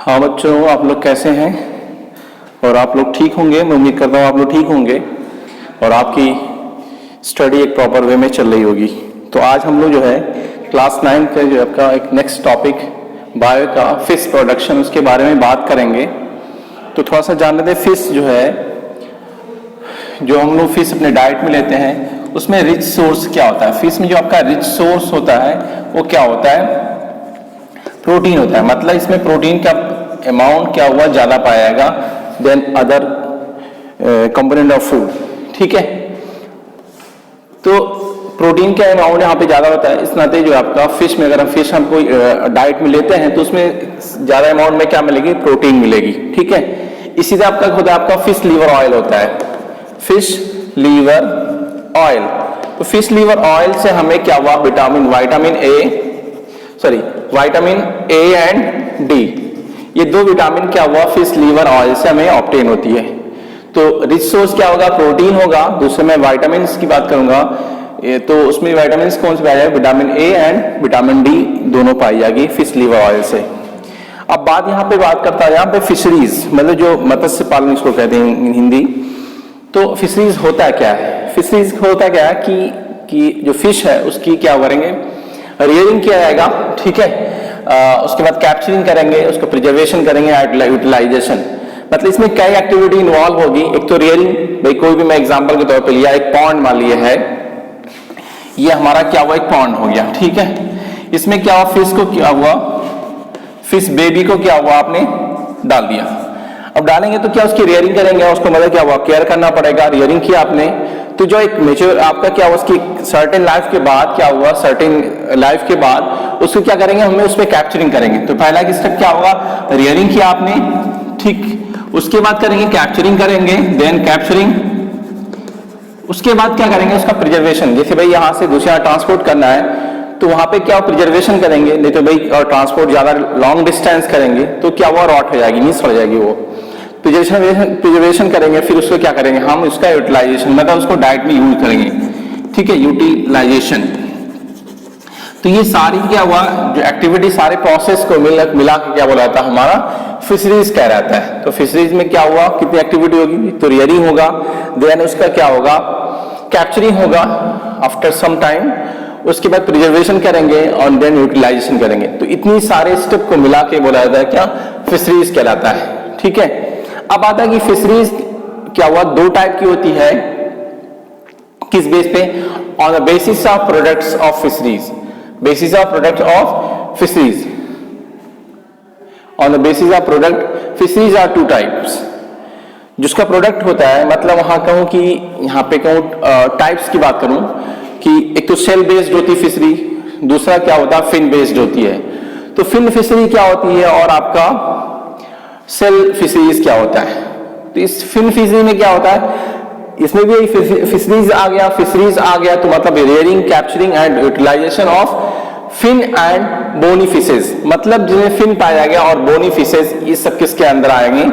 हाँ बच्चों, आप लोग कैसे हैं? और आप लोग ठीक होंगे, मैं उम्मीद करता हूँ आप लोग ठीक होंगे और आपकी स्टडी एक प्रॉपर वे में चल रही होगी। तो आज हम लोग जो है क्लास 9 का जो आपका एक नेक्स्ट टॉपिक बायो का फिश प्रोडक्शन, उसके बारे में बात करेंगे। तो थोड़ा सा जान लेते हैं, फिश जो है, जो हम लोग फिश अपने डाइट में लेते हैं उसमें रिच सोर्स क्या होता है। फिश में जो आपका रिच सोर्स होता है वो क्या होता है? प्रोटीन होता है। मतलब इसमें प्रोटीन का अमाउंट क्या हुआ, ज़्यादा पाया जाएगा then other component of food. ठीक है, तो प्रोटीन का अमाउंट यहाँ पे ज़्यादा होता है। इस नाते जो आपका फिश में, अगर हम फिश हम कोई डाइट में लेते हैं तो उसमें ज़्यादा अमाउंट में क्या मिलेगी? प्रोटीन मिलेगी। ठीक है, इसी से आपका होता है आपका फिश लीवर ऑयल होता है, फिश लीवर ऑयल। तो फिश लीवर ऑयल से हमें क्या हुआ? विटामिन ए एंड डी, ये दो विटामिन क्या हुआ? फिश लीवर ऑयल से हमें ऑब्टेन होती है। तो रिच सोर्स क्या होगा? प्रोटीन होगा। दूसरे में विटामिन की बात करूंगा, तो उसमें विटामिन कौन से पाया जाएगा? Vitamin A and vitamin D दोनों पाई जाएगी फिश लीवर ऑयल से। अब बात यहाँ पे बात करता है यहाँ पे फिशरीज, मतलब जो मत्स्य पालन इसको कहते हैं हिंदी। तो फिशरीज होता क्या है? फिशरीज होता क्या है कि जो फिश है उसकी क्या करेंगे? रियरिंग किया जाएगा। ठीक है, उसके बाद कैप्चरिंग करेंगे, उसको प्रिजर्वेशन करेंगे, यूटिलाइजेशन। मतलब इसमें कई एक्टिविटी इन्वॉल्व होगी। एक तो रियरिंग, भाई कोई भी मैं एग्जांपल के तौर पे लिया, एक पॉन्ड मान लिया है, ये हमारा क्या हुआ? एक पॉन्ड हो गया। ठीक है, इसमें क्या हुआ? फिश को क्या हुआ? फिश बेबी को क्या हुआ? आपने डाल दिया। अब डालेंगे तो क्या उसकी रियरिंग करेंगे, उसको मतलब क्या हुआ? केयर करना पड़ेगा। रियरिंग किया आपने तो जो एक मेच्योर आपका क्या हुआ, उसकी सर्टेन लाइफ के बाद क्या हुआ? सर्टेन लाइफ के बाद उसको क्या करेंगे? हमें उसमें कैप्चरिंग करेंगे। तो पहला स्टेप क्या होगा? रियरिंग किया आपने, ठीक, उसके बाद करेंगे कैप्चरिंग करेंगे, देन कैप्चरिंग, उसके बाद क्या करेंगे? उसका प्रिजर्वेशन। जैसे भाई यहाँ से दूसरे ट्रांसपोर्ट करना है तो वहां पे क्या प्रिजर्वेशन करेंगे, नहीं तो भाई और ट्रांसपोर्ट ज्यादा लॉन्ग डिस्टेंस करेंगे तो क्या हुआ? रॉट हो जाएगी, मिस हो जाएगी वो। प्रिजर्वेशन करेंगे, फिर उसको क्या करेंगे? हम उसका यूटिलाइजेशन, मतलब उसको डाइट में यूज करेंगे। ठीक है, यूटिलाइजेशन। तो ये सारी क्या हुआ जो एक्टिविटी, सारे प्रोसेस को मिला के क्या बोला जाता है? हमारा फिशरीज कह रहता है। तो फिशरीज में क्या हुआ? कितनी एक्टिविटी होगी? तो रियरिंग होगा, देन उसका क्या होगा? कैप्चरिंग होगा आफ्टर सम टाइम, उसके बाद प्रिजर्वेशन करेंगे और देन यूटिलाइजेशन करेंगे। तो इतनी सारे स्टेप को मिला के बोला जाता है क्या? फिशरीज कहलाता है। ठीक है, अब आता है कि फिशरीज क्या हुआ? दो टाइप की होती है। किस बेस पे? On the basis of products of fisheries. Basis of product of fisheries, on the basis of product fisheries are two types. जिसका प्रोडक्ट होता है, मतलब वहां कहूं कि यहाँ पे कहूं टाइप्स की बात करूं कि एक तो सेल बेस्ड होती फिशरी, दूसरा क्या होता है? फिन बेस्ड होती है। तो फिन फिशरी क्या होती है और आपका सेल फिशरीज क्या होता है? तो इस फिन फिशरी में क्या होता है? इसमें भी फिशरीज आ गया, तो मतलब rearing, capturing and utilization of fin and bony fishes. मतलब जिन्हें फिन पाया गया और बोनी फिशेज, ये सब किसके अंदर आएंगे?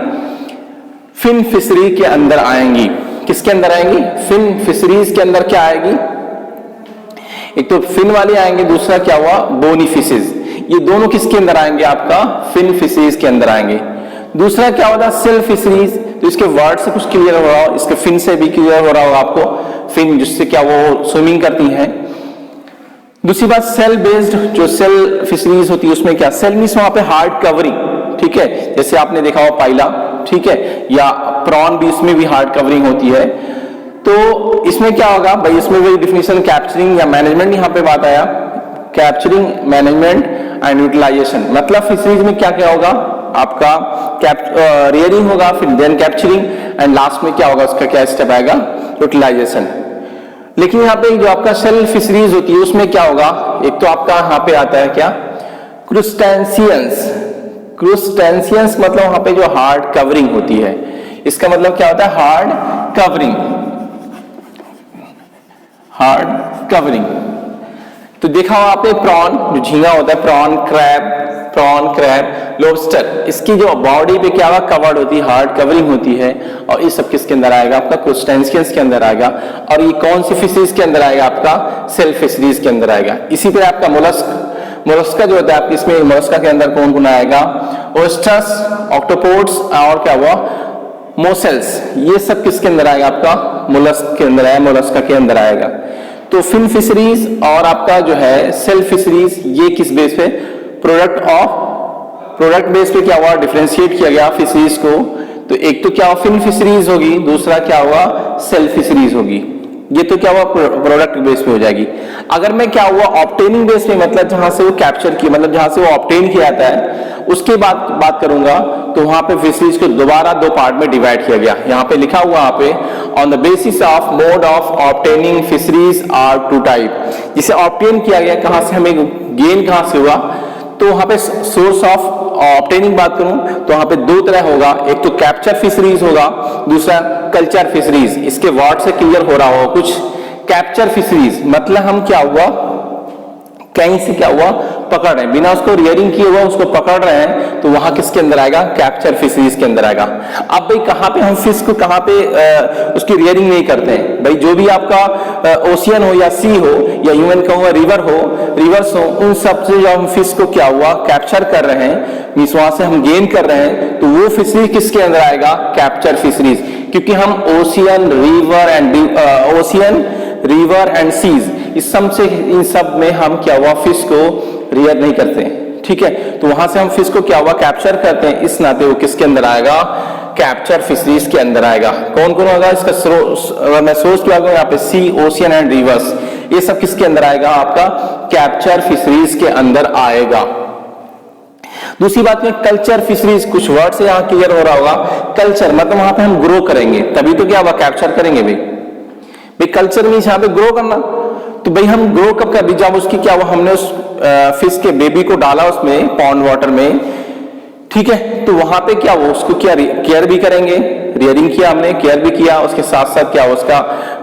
फिन फिशरी के अंदर आएंगी। किसके अंदर आएंगी? फिन फिशरीज के अंदर क्या आएगी? एक तो फिन वाले आएंगे, दूसरा क्या हुआ? Bony fishes. ये दोनों किसके अंदर आएंगे? आपका फिन फिशरीज के अंदर आएंगे। दूसरा क्या होता है? Shell fisheries. तो इसके वर्ड से कुछ क्लियर हो रहा हो, इसके फिन से भी क्लियर हो रहा हो आपको, फिन जिससे क्या वो स्विमिंग करती हैं। दूसरी बात सेल बेस्ड, जो सेल फिशरीज होती है उसमें क्या? सेल मींस वहां पे हार्ड कवरिंग। ठीक है, जैसे आपने देखा हो पाइला, ठीक है, या प्रॉन भी, इसमें भी हार्ड कवरिंग होती है। तो इसमें क्या होगा भाई? इसमें भी डिफिनेशन कैप्चरिंग या मैनेजमेंट यहाँ पे बात आया, कैप्चरिंग, मैनेजमेंट एंड यूटिलाइजेशन। मतलब फिशरीज में क्या क्या होगा? आपका रियरिंग होगा, फिर देन कैप्चरिंग एंड लास्ट में क्या होगा? उसका क्या स्टेप आएगा? यूटिलाइजेशन। लेकिन यहाँ पे जो आपका सेल फिशरीज होती है उसमें क्या होगा? एक तो आपका यहाँ पे आता है क्या? क्रूस्टेशियंस। क्रूस्टेशियंस मतलब वहां पे जो हार्ड कवरिंग होती है, इसका मतलब क्या होता है? Hard covering, hard covering. तो देखा हो आपने प्रॉन, जो झींगा होता है, प्रॉन, क्रैब, लॉबस्टर, इसकी जो बॉडी पे क्या होगा? कवर्ड होती है, हार्ड कवरिंग होती है। और ये सब किसके अंदर आएगा? आपका क्रूस्टेशियंस के अंदर आएगा। और ये कौन सी फिशरीज के अंदर आएगा? आपका सेल फिशरीज के अंदर आएगा। इसी तरह आपका मोलस्क, मोलस्का जो होता है आपकी, इसमें मोलस्का के अंदर कौन कौन आएगा? ओस्टर्स, ऑक्टोपोड्स और क्या हुआ मोसेल्स, ये सब किसके अंदर आएगा आपका मोलस्क के अंदर आएगा, मोलस्का के अंदर आएगा। तो फिन फिशरीज और आपका जो है सेल फिशरीज ये किस बेस पे प्रोडक्ट बेस पे क्या हुआ डिफरेंशिएट किया गया फिशरीज को। तो एक तो क्या हुआ फिन फिशरीज होगी, दूसरा क्या हुआ सेल फिशरीज होगी। ये तो क्या हुआ प्रोडक्ट बेस पे हो जाएगी। अगर मैं क्या हुआ ऑब्टेनिंग बेस पे मतलब जहां से वो कैप्चर की मतलब जहां से वो ऑब्टेन किया जाता है उसके बात करूंगा तो वहां पे फिशरीज को दोबारा दो पार्ट में डिवाइड किया गया। यहाँ पे लिखा हुआ यहाँ पे on the basis of mode of obtaining fisheries are two type. जिसे ऑब्टेन किया गया कहां से हमें गेन कहां से हुआ तो वहां पे सोर्स ऑफ ऑब्टेनिंग बात करूं तो वहां पे दो तरह होगा, एक तो कैप्चर फिशरीज होगा, दूसरा कल्चर फिशरीज। इसके वर्ड से क्लियर हो रहा होगा कुछ। कैप्चर फिशरीज मतलब हम क्या हुआ कहीं से क्या हुआ पकड़ रहे हैं, बिना उसको रियरिंग किए हुआ उसको पकड़ रहे हैं, तो वहां किसके अंदर आएगा कैप्चर फिशरीज के अंदर आएगा। अब भाई कहां पे हम फिश को कहां पे उसकी रियरिंग नहीं करते हैं भाई, जो भी आपका ओशियन हो या सी हो या ह्यूमन का हुआ रिवर्स हो उन सब से जो हम फिश को क्या हुआ कैप्चर कर रहे हैं मींस वहां से हम गेन कर रहे हैं, तो वो फिशरी किसके अंदर आएगा कैप्चर फिशरीज। क्योंकि हम ओशियन रिवर एंड सीज इन सब में हम क्या हुआ फिश को रियर नहीं करते हैं, ठीक है। तो वहां से हम फिश को क्या हुआ कैप्चर करते हैं, इस नाते वो किसके अंदर आएगा कैप्चर फिशरीज के अंदर आएगा। कौन कौन होगा इसका अगर मैं सोर्स पे आऊंगा यहाँ पे सी ओशियन एंड रिवर्स, ये सब किसके अंदर आएगा आपका कैप्चर फिशरीज के अंदर आएगा। दूसरी बात में कल्चर फिशरीज, कुछ वर्ड से यहाँ क्लियर हो रहा होगा। कल्चर मतलब वहां पे हम ग्रो करेंगे तभी तो क्या हुआ कैप्चर करेंगे भाई कल्चर मीन्स यहाँ पे ग्रो करना। तो भाई हम ग्रो कब कर दी जब उसकी क्या हुआ हमने उस फिश के बेबी को डाला उसमें पॉन्ड वाटर में, ठीक है। तो वहां पे क्या हुआ उसको क्या केयर भी करेंगे, रियरिंग किया हमने, केयर भी किया, उसके साथ साथ क्या उसका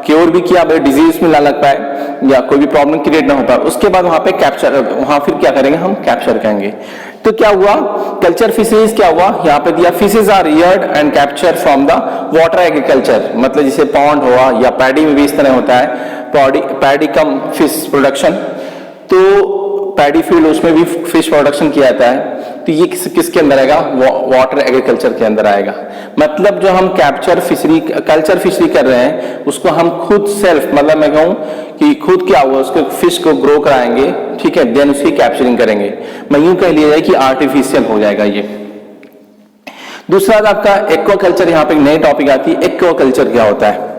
क्योर भी किया भाई डिजीज में ना लग पाए या कोई भी प्रॉब्लम क्रिएट ना हो पाए। उसके बाद वहां पे कैप्चर वहां फिर क्या करेंगे हम कैप्चर करेंगे। तो क्या हुआ कल्चर फिशरीज क्या हुआ यहाँ पे दिया fishes are reared and capture from the water agriculture, मतलब जैसे पॉन्ड हुआ या पैडी में भी इस तरह होता है पैडी कम फिश प्रोडक्शन, तो पैडी फील्ड उसमें भी फिश प्रोडक्शन किया जाता है। तो ये किसके अंदर आएगा वाटर एग्रीकल्चर के अंदर आएगा। मतलब जो हम कल्चर फिशरी कर रहे हैं उसको हम खुद सेल्फ मतलब मैं कहूं कि खुद क्या हुआ उसको फिश को ग्रो कराएंगे, ठीक है, देन उसकी कैप्चरिंग करेंगे। मैं यूं कह लिया जाए कि आर्टिफिशियल हो जाएगा ये। दूसरा आपका एक्वाकल्चर, यहाँ पे एक नई टॉपिक आती है एक्वाकल्चर क्या होता है।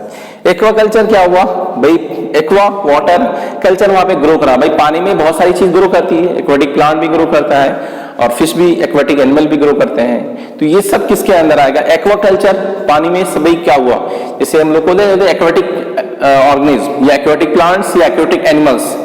एक्वाकल्चर क्या हुआ भाई एक्वा वाटर कल्चर वहां पे ग्रो करा भाई पानी में बहुत सारी चीज ग्रो करती है, एक्वाटिक प्लांट भी ग्रो करता है और फिश भी एक्वाटिक एनिमल भी ग्रो करते हैं। तो ये सब किसके अंदर आएगा एक्वाकल्चर। पानी में सब क्या हुआ जैसे हम लोग को एक्वाटिक ऑर्गेनिज्म या एक्वाटिक प्लांट्स या एक्वाटिक एनिमल्स।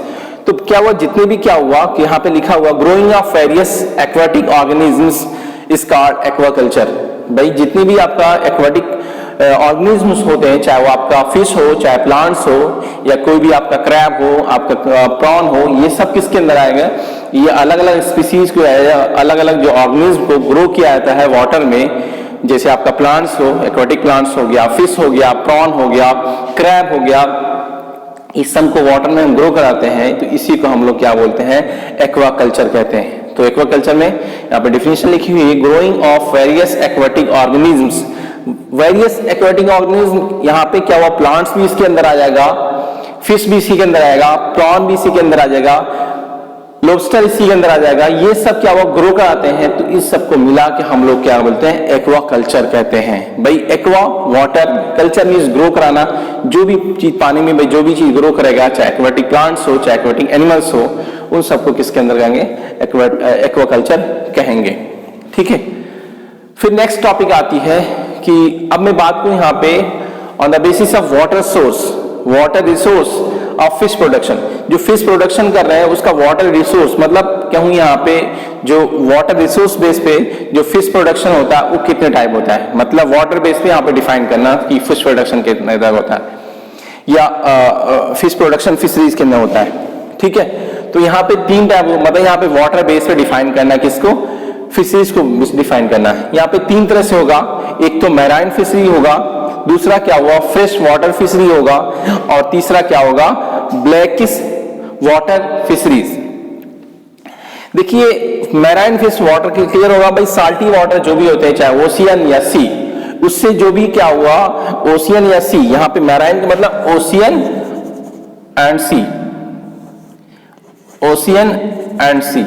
तो क्या हुआ जितने भी क्या हुआ कि यहाँ पे लिखा हुआ growing of various aquatic organisms is called aquaculture. भाई जितनी भी आपका एक्वाटिक ऑर्गेनिजम्स होते हैं चाहे वो आपका फिश हो चाहे प्लांट्स हो या कोई भी आपका क्रैब हो आपका प्रॉन हो, ये सब किसके अंदर आएगा ये अलग अलग स्पीसीज को अलग अलग जो ऑर्गेनिज्म को ग्रो किया जाता है वाटर में। जैसे आपका प्लांट्स हो एक्वाटिक प्लांट्स हो गया, फिश हो गया, प्रॉन हो गया, क्रैब हो गया, इस सब को वाटर में हम ग्रो कराते हैं। तो इसी को हम लोग क्या बोलते हैं एक्वाकल्चर कहते हैं। तो एक्वाकल्चर में यहाँ पे डिफिनेशन लिखी हुई है growing of various aquatic organisms. Various aquatic organism यहाँ पे क्या हुआ प्लांट्स भी इसके अंदर आ जाएगा, फिश भी इसी के अंदर आएगा, प्रॉन भी इसी के अंदर आ जाएगा, लॉबस्टर इसी के अंदर आ जाएगा। ये सब क्या हुआ ग्रो कराते हैं। तो इस सब को मिला के हम लोग क्या बोलते हैं एक्वाकल्चर कहते हैं। भाई aqua water culture means grow कराना, जो भी चीज पानी में भाई जो भी चीज ग्रो करेगा चाहे एक्वाटिक प्लांट्स हो चाहे एक्वाटिक एनिमल्स हो उन सबको किसके अंदर कहेंगे एक्वाकल्चर कहेंगे, ठीक है। फिर नेक्स्ट टॉपिक आती है कि अब मैं बात करूं यहाँ पे on the basis of water resource of fish production. जो फिश प्रोडक्शन कर रहे हैं उसका वाटर रिसोर्स मतलब कहूँ यहाँ पे जो वाटर रिसोर्स बेस पे जो फिश प्रोडक्शन होता है वो कितने टाइप होता है, मतलब वाटर बेस पे यहाँ पे डिफाइन करना कि फिश प्रोडक्शन कितने टाइप होता है या फिश प्रोडक्शन फिशरीज के अंदर होता है, ठीक है। तो यहाँ पे तीन टाइप मतलब यहाँ पे वाटर बेस पे डिफाइन करना किसको फिशरीज को डिफाइन करना है। यहाँ पे तीन तरह से होगा, एक तो मैराइन फिशरी होगा, दूसरा क्या हुआ फ्रेश वाटर फिशरी होगा और तीसरा क्या होगा ब्लैकिश वाटर फिशरीज। देखिए मैराइन फिश वाटर के क्लियर होगा भाई, साल्टी वाटर जो भी होते हैं चाहे ओशियन या सी, उससे जो भी क्या हुआ ओशियन या सी, यहां पे मैराइन का मतलब ocean and sea, ocean and sea.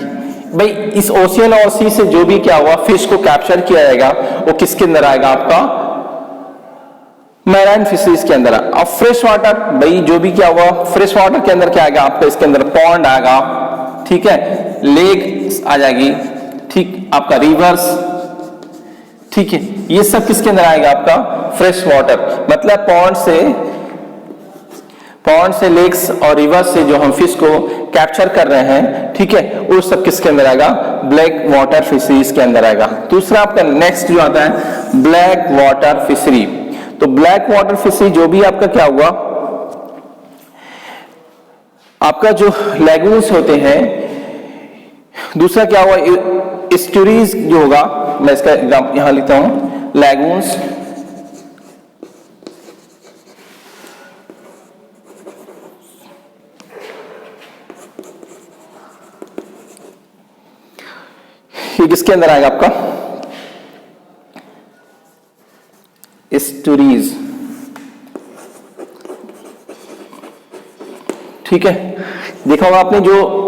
भाई इस ओशियन और सी से जो भी क्या हुआ फिश को कैप्चर किया जाएगा वो किसके अंदर आएगा, आपका मैराइन फिशरीज के अंदर। अब फ्रेश वाटर, भाई जो भी क्या हुआ फ्रेश वाटर के अंदर क्या आएगा आपका, इसके अंदर पॉन्ड आएगा, ठीक है, लेक आ जाएगी, ठीक, आपका रिवर्स, ठीक है, ये सब किसके अंदर आएगा आपका फ्रेश वाटर, मतलब पॉन्ड से लेक्स और रिवर्स से जो हम फिश को कैप्चर कर रहे हैं, ठीक है, वो सब किसके अंदर आएगा, ब्लैक वाटर फिशरीज के अंदर आएगा। दूसरा आपका नेक्स्ट जो आता है ब्लैक वाटर फिशरी। तो ब्लैक वाटर फिशरी जो भी आपका क्या हुआ, आपका जो लैगून्स होते हैं, दूसरा क्या हुआ एस्टुरीज जो होगा, मैं इसका एग्जाम्पल यहां लिखता हूं, लैगून्स, ये किसके अंदर आएगा आपका एस्टुरीज, ठीक है। देखा होगा आपने जो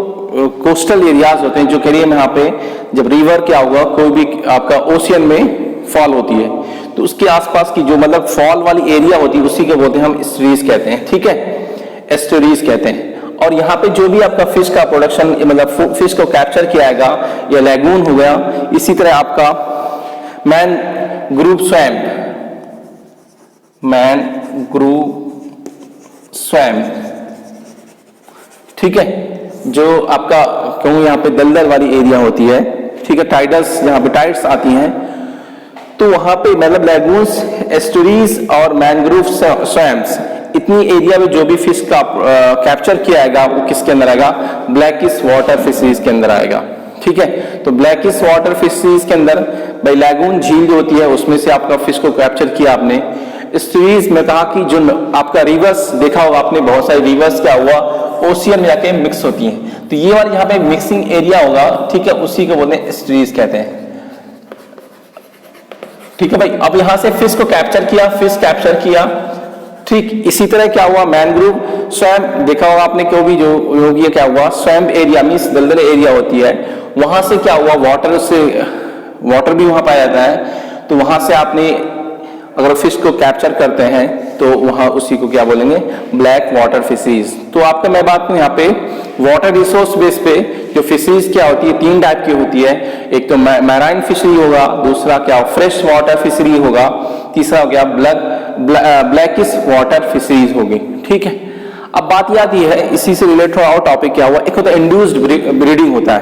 कोस्टल एरियाज होते हैं, जो करिए में यहाँ पे जब रिवर क्या होगा कोई भी आपका ओशियन में फॉल होती है, तो उसके आसपास की जो मतलब फॉल वाली एरिया होती है उसी के बोलते हैं हम एस्टुरीज कहते हैं, ठीक है, एस्टुरीज कहते हैं। और यहाँ पे जो भी आपका फिश का प्रोडक्शन मतलब फिश को कैप्चर किया जाएगा या लैगून हो गया, इसी तरह आपका मैनग्रूव स्वैम्प, मैनग्रूव स्वैम्प, ठीक है, जो आपका कहूँ यहाँ पे दलदल वाली एरिया होती है, ठीक है, टाइडल्स जहाँ पे टाइड्स आती हैं, तो वहां पे मतलब लैगून्स, एस्टुरीज और मैनग्रूव स्वैम्प्स, इतनी एरिया में जो भी फिश का कैप्चर किया जाएगा वो किसके अंदर आएगा, ब्लैकिश वाटर फिशरीज के अंदर आएगा, ठीक है। तो ब्लैकिश वाटर फिशरीज के अंदर भाई लैगून झील जो होती है उसमें से आपका फिश को कैप्चर किया आपने। एस्टुरीज में कहा कि जो आपका रिवर्स देखा होगा आपने, बहुत सारी रिवर्स क्या हुआ ओशियन में जाके मिक्स होती हैं, तो ये वाला यहाँ पे मिक्सिंग एरिया होगा, ठीक है, उसी को बोलते हैं एस्टुरीज कहते हैं, ठीक है भाई। अब यहां से फिश को कैप्चर किया, फिश कैप्चर किया, ठीक, इसी तरह क्या हुआ मैनग्रूव स्वैम्प देखा होगा आपने, क्यों भी जो होगी क्या हुआ स्वैम्प एरिया मींस दलदल एरिया होती है, वहां से क्या हुआ वाटर भी वहां पाया जाता है, तो वहां से आपने अगर फिश को कैप्चर करते हैं तो वहां उसी को क्या बोलेंगे ब्लैक वाटर फिशरीज। तो आपका मैं बात करूं यहाँ पे वाटर रिसोर्स बेस पे जो फिशरीज क्या होती है, तीन टाइप की होती है, एक तो मैराइन फिशरी होगा, दूसरा क्या फ्रेश वाटर फिशरी होगा, तीसरा हो गया ब्लैकिश वाटर फिशरीज होगी, ठीक है। अब बात याद ये है, इसी से रिलेटेड और टॉपिक क्या हुआ, एक होता है इंड्यूस्ड ब्रीडिंग होता है,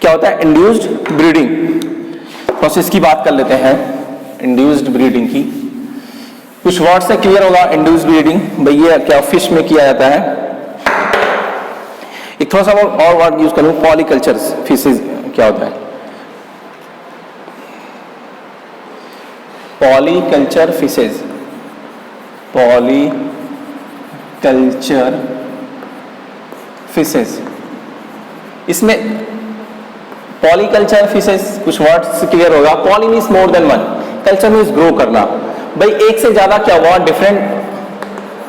क्या होता है इंड्यूस्ड ब्रीडिंग, प्रोसेस की बात कर लेते हैं इंड्यूस्ड ब्रीडिंग की। कुछ वर्ड से क्लियर होगा इंड्यूस्ड ब्रीडिंग, भैया क्या फिश में किया जाता है। एक थोड़ा सा और वर्ड यूज करूं, पॉलीकल्चर फिशेज क्या होता है, पॉलीकल्चर फिशेज, पॉलीकल्चर फिशेज, इसमें पॉलीकल्चर फिशेज कुछ वर्ड्स क्लियर होगा। Poly means more than one, culture means grow करना, भाई एक से ज्यादा क्या हुआ डिफरेंट,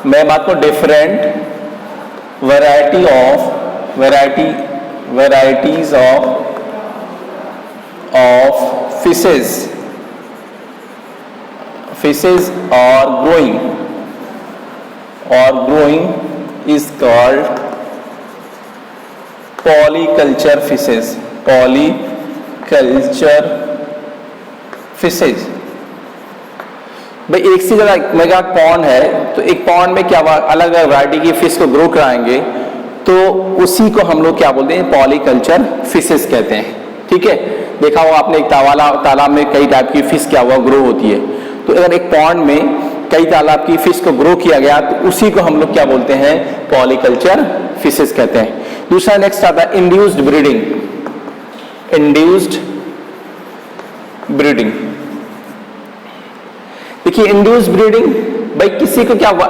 मैं बात करूं डिफरेंट वैरायटीज ऑफ फिशेज और growing is called polyculture fishes, polyculture fishes. भाई एक से ज्यादा मेगा पॉन्ड है, तो एक पॉन्ड में क्या अलग अलग वैरायटी की फिश को ग्रो कराएंगे, तो उसी को हम लोग क्या बोलते हैं पॉलीकल्चर फिशेज कहते हैं, ठीक है। देखा होगा आपने एक तालाब में कई टाइप की फिश क्या हुआ ग्रो होती है, तो अगर एक पॉन्ड में कई तालाब की फिश को ग्रो किया गया तो उसी को हम लोग क्या बोलते हैं पॉलीकल्चर फिशेज कहते हैं। दूसरा नेक्स्ट आता है इंड्यूस्ड ब्रीडिंग, इंड्यूस्ड ब्रीडिंग। देखिए इंड्यूस्ड ब्रीडिंग भाई किसी को क्या हुआ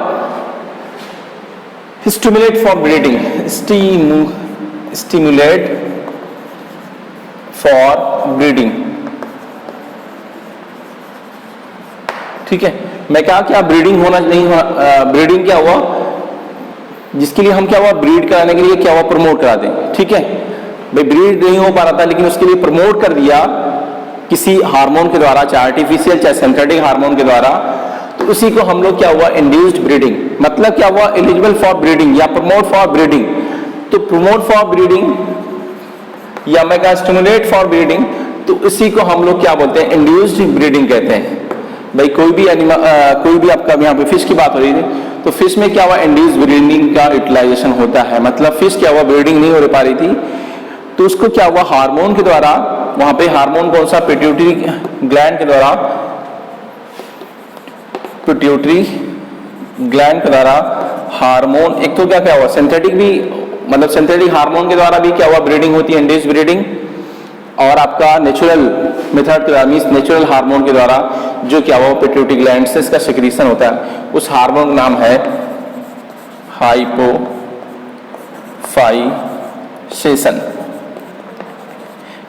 stimulate for breeding, stimulate for breeding. ठीक है, मैं कहा क्या ब्रीडिंग होना नहीं होना, ब्रीडिंग क्या हुआ जिसके लिए हम क्या हुआ ब्रीड कराने के लिए क्या हुआ प्रमोट करा दें। ठीक है भाई, ब्रीड नहीं हो पा रहा था लेकिन उसके लिए प्रमोट कर दिया किसी हार्मोन के द्वारा, चाहे आर्टिफिशियल चाहे सिंथेटिक हार्मोन के द्वारा, तो उसी को हम लोग क्या हुआ इंड्यूस्ड ब्रीडिंग, मतलब क्या हुआ एलिजिबल फॉर ब्रीडिंग या प्रमोट फॉर ब्रीडिंग। तो प्रमोट फॉर ब्रीडिंग या मैं कहा स्टिमुलेट फॉर ब्रीडिंग, तो इसी को हम लोग क्या बोलते हैं इंड्यूस्ड ब्रीडिंग कहते हैं। भाई कोई भी एनिमल, कोई भी आपका यहाँ पे फिश की बात हो रही थी, तो फिश में क्या हुआ इंड्यूस्ड ब्रीडिंग का यूटिलाइजेशन होता है। मतलब फिश क्या हुआ ब्रीडिंग नहीं हो पा रही थी, तो उसको क्या हुआ हार्मोन के द्वारा, वहां पे हार्मोन कौन सा पिट्यूटरी ग्लैंड के द्वारा, पिट्यूटरी ग्लैंड के द्वारा हार्मोन, एक तो क्या हुआ सिंथेटिक भी, मतलब सिंथेटिक हार्मोन के द्वारा भी क्या हुआ ब्रीडिंग होती है इंड्यूस्ड ब्रीडिंग, और आपका नेचुरल मेथड के द्वारा मींस नेचुरल हार्मोन के द्वारा जो क्या हुआ पिट्यूटरी ग्लैंड से इसका सिक्रीशन होता है, उस हार्मोन का नाम है हाइपोफाइसेशन।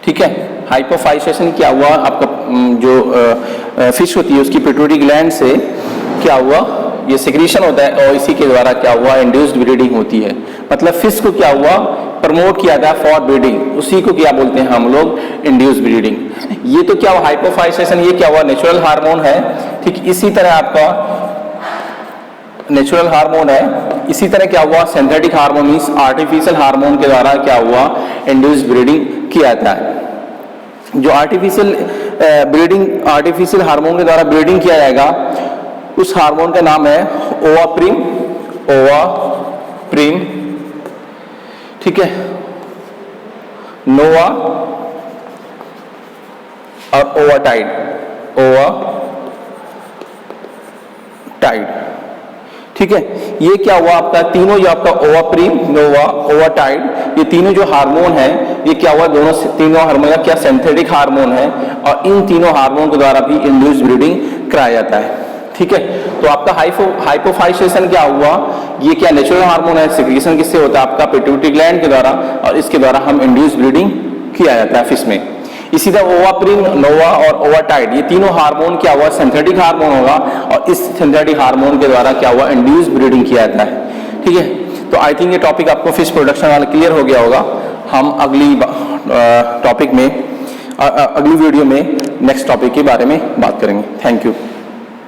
ठीक है, हाइपोफाइसेशन क्या हुआ आपका जो फिश होती है उसकी पिट्यूटरी ग्लैंड से क्या हुआ ये सिक्रीशन होता है, और इसी के द्वारा क्या हुआ इंड्यूस्ड ब्रीडिंग होती है। मतलब फिश को क्या हुआ प्रमोट किया था फॉर ब्रीडिंग, उसी को क्या बोलते हैं हम लोग इंड्यूस्ड ब्रीडिंग। ये तो क्या हुआ हाइपोफाइसेशन, ये क्या हुआ नेचुरल हार्मोन है। ठीक, इसी तरह आपका नेचुरल हार्मोन है, इसी तरह क्या हुआ synthetic hormone means artificial hormone के द्वारा क्या हुआ इंड्यूस्ड ब्रीडिंग किया जाता है। जो आर्टिफिशियल ब्रीडिंग, आर्टिफिशियल हार्मोन के द्वारा ब्रीडिंग किया जाएगा उस हार्मोन का नाम है ओवाप्रिम, ओवाप्रिम। ठीक है, नोवा और ओवाटाइड, ओवाटाइड। ठीक है, ये क्या हुआ आपका तीनों, जो आपका ओवाप्रिम, नोवा, ओवाटाइड, ये तीनों जो हार्मोन है ये क्या हुआ दोनों तीनों हार्मोन का क्या सिंथेटिक हार्मोन है, और इन तीनों हार्मोन के द्वारा भी इंड्यूस्ड ब्रीडिंग कराया जाता है। ठीक है, तो आपका हाइपोफाइसेशन क्या हुआ, ये क्या नेचुरल हार्मोन है, सिक्रीशन किससे होता है आपका पिट्यूटरी ग्लैंड के द्वारा, और इसके द्वारा हम इंड्यूस्ड ब्रीडिंग किया जाता है फिश में। इसी तरह ओवाप्रिम, नोवा और ओवाटाइड ये तीनों हार्मोन क्या हुआ सिंथेटिक हार्मोन होगा, और इस सिंथेटिक हार्मोन के द्वारा क्या हुआ इंड्यूस्ड ब्रीडिंग किया जाता है। ठीक है, तो आई थिंक ये टॉपिक आपको फिश प्रोडक्शन वाला क्लियर हो गया होगा। हम अगली टॉपिक में, अगली वीडियो में नेक्स्ट टॉपिक के बारे में बात करेंगे। Thank you.